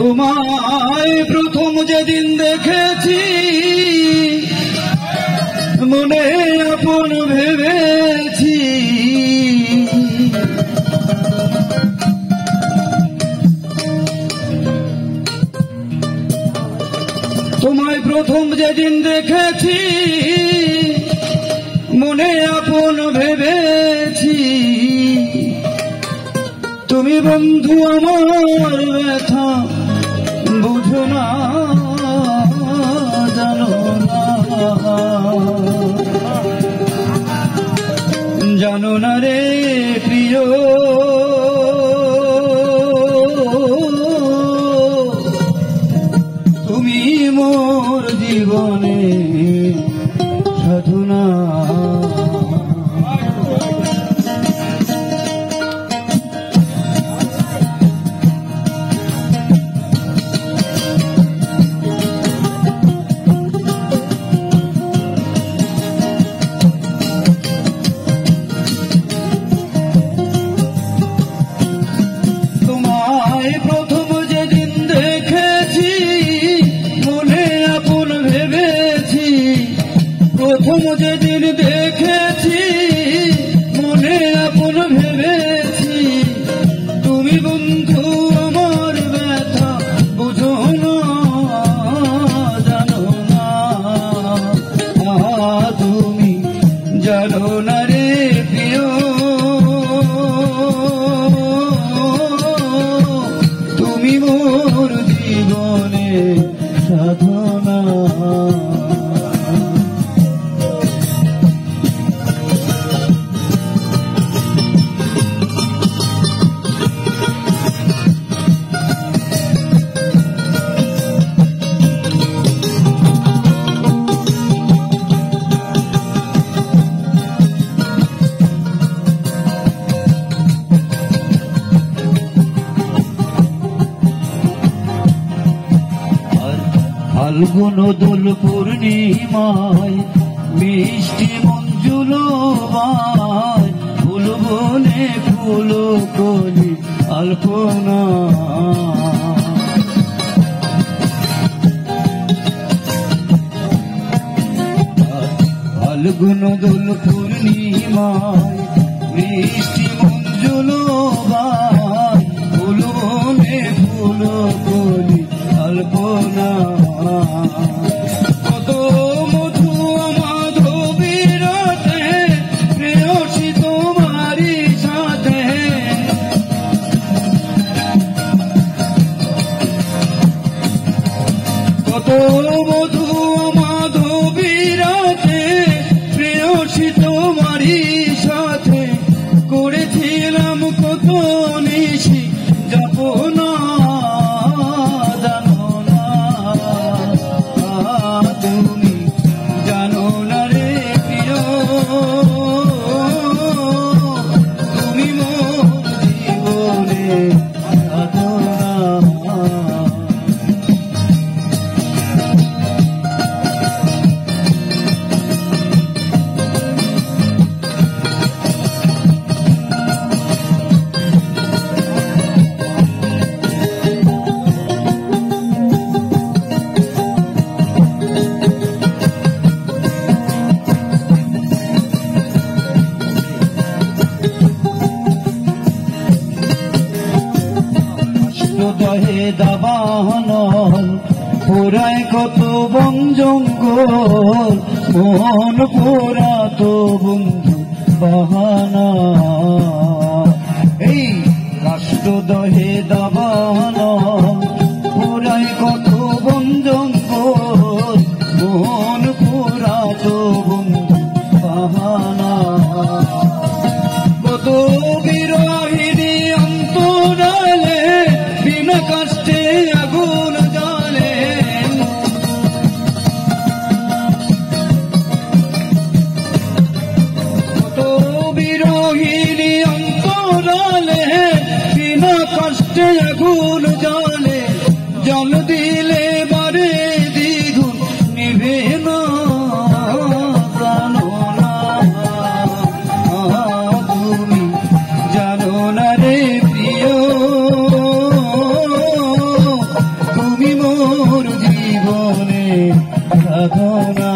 তোমায় প্রথম যেদিন দেখেছি মনে আপন ভেবেছি, তোমায় প্রথম যেদিন দেখেছি মনে আপন ভেবেছি। তুমি বন্ধু আমার ব্যথা বুঝো না, জানো না, জানো না রে প্রিয়, তুমি মোর জীবনে সাধনা। প্রথম যেদিন দেখেছি মনে আপন ভেবেছি, প্রথম যেদিন দেখেছি মনে আপন ভেবেছি। তুমি বন্ধু আমার ব্যথা বুঝো না, জানো না, তুমি জানো না রে প্রিয়, তুমি মোর জীবনে সাধনা। ফাল্গুন দোল পূর্ণিমায় মিষ্টি মঞ্জুল বাই, ফুল বনে ফুল কলি আলপনা। ফাল্গুন দোল পূর্ণিমায় মিষ্টি মঞ্জুল বাই, ফুল বনে ফুল কলি আলপনা। কত মধু মাধবীর প্রেয়সী তোমারি সাথে, কত মধু মাধবীর প্রেয়সী তোমারি সাথে, করেছিলাম কত নিশি যাপনা। তুমি জানো না রে প্রিয়, তুমি মোর জীবনে সাধনা। দহে দাবানল পোড়ায় কত বন জঙ্গল, মন পোড়া তো বন্ধু বাহানা। এই রাষ্ট্র দহে দাবানল পোড়ায় কত বন জঙ্গল, মন পোড়া তো বন্ধু বাহানা। কত বিরহিণী অন্তরালে বিনা কষ্টে আগুন জ্বলে, কত বিরহিণী অন্তরালে বিনা কষ্টে আগুন জ্বলে। সাধনা